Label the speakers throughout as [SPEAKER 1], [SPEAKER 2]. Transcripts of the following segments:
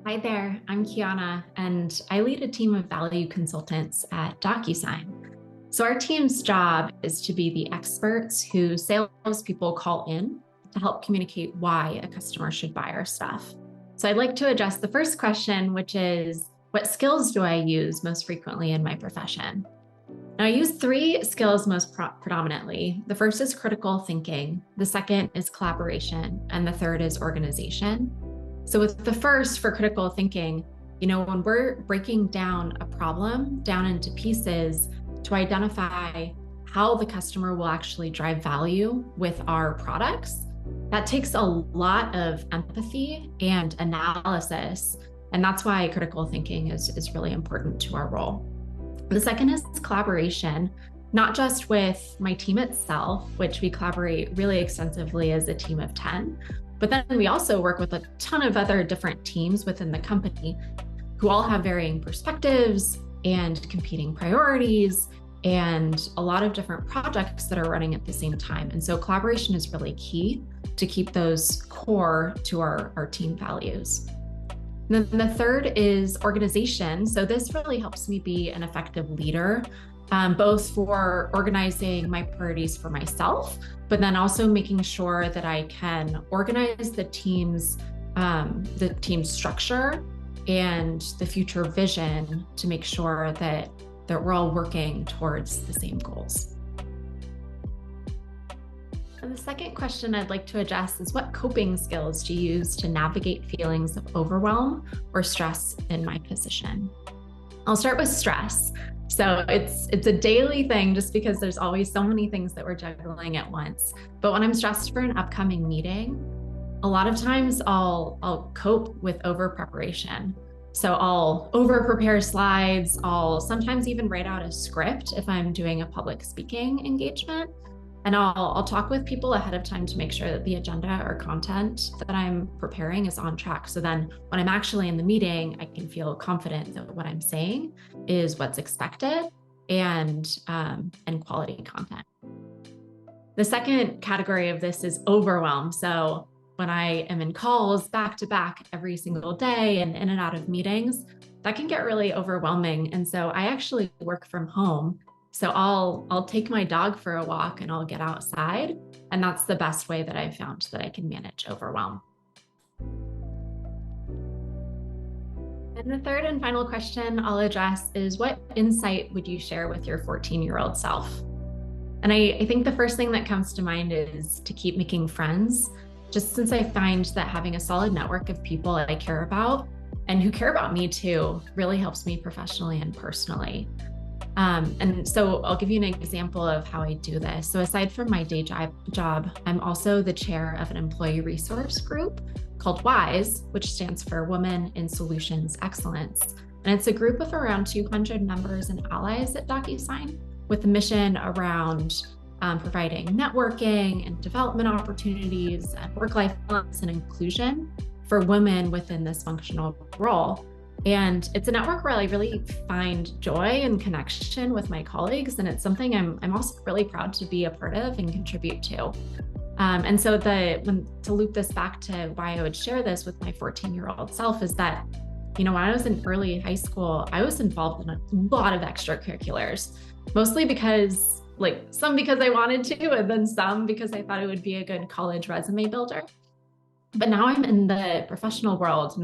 [SPEAKER 1] Hi there, I'm Kiana, and I lead a team of value consultants at DocuSign. So, our team's job is to be the experts who salespeople call in to help communicate why a customer should buy our stuff. So, I'd like to address the first question, which is what skills do I use most frequently in my profession? Now, I use three skills most predominantly. The first is critical thinking, the second is collaboration, and the third is organization. So, with the first for critical thinking, when we're breaking down a problem down into pieces to identify how the customer will actually drive value with our products, that takes a lot of empathy and analysis. And that's why critical thinking is really important to our role. The second is collaboration, not just with my team itself, which we collaborate really extensively as a team of 10, but then we also work with a ton of other different teams within the company who all have varying perspectives and competing priorities and a lot of different projects that are running at the same time. And so collaboration is really key to keep those core to our team values. And then the third is organization. So this really helps me be an effective leader, both for organizing my priorities for myself, but then also making sure that I can organize the team's structure and the future vision to make sure that we're all working towards the same goals. And the second question I'd like to address is what coping skills do you use to navigate feelings of overwhelm or stress in my position? I'll start with stress. So it's a daily thing just because there's always so many things that we're juggling at once. But when I'm stressed for an upcoming meeting, a lot of times I'll cope with over preparation. So I'll over prepare slides. I'll sometimes even write out a script if I'm doing a public speaking engagement. And I'll talk with people ahead of time to make sure that the agenda or content that I'm preparing is on track. So then when I'm actually in the meeting, I can feel confident that what I'm saying is what's expected and quality content. The second category of this is overwhelm. So when I am in calls back to back every single day and in and out of meetings, that can get really overwhelming. And so I actually work from home. So I'll take my dog for a walk and I'll get outside. And that's the best way that I've found that I can manage overwhelm. And the third and final question I'll address is what insight would you share with your 14-year-old self? And I think the first thing that comes to mind is to keep making friends, just since I find that having a solid network of people I care about and who care about me too really helps me professionally and personally. And so I'll give you an example of how I do this. So aside from my day job, I'm also the chair of an employee resource group called WISE, which stands for Women in Solutions Excellence. And it's a group of around 200 members and allies at DocuSign with a mission around providing networking and development opportunities and work-life balance and inclusion for women within this functional role. And it's a network where I really find joy and connection with my colleagues. And it's something I'm also really proud to be a part of and contribute to. And so to loop this back to why I would share this with my 14-year-old self is that, when I was in early high school, I was involved in a lot of extracurriculars, mostly because I wanted to, and then some because I thought it would be a good college resume builder. But now I'm in the professional world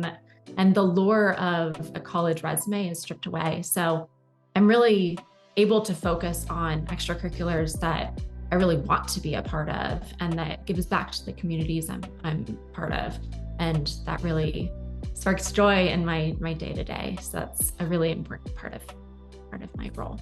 [SPEAKER 1] and the lure of a college resume is stripped away. So I'm really able to focus on extracurriculars that I really want to be a part of and that gives back to the communities I'm part of. And that really sparks joy in my day-to-day. So that's a really important part of my role.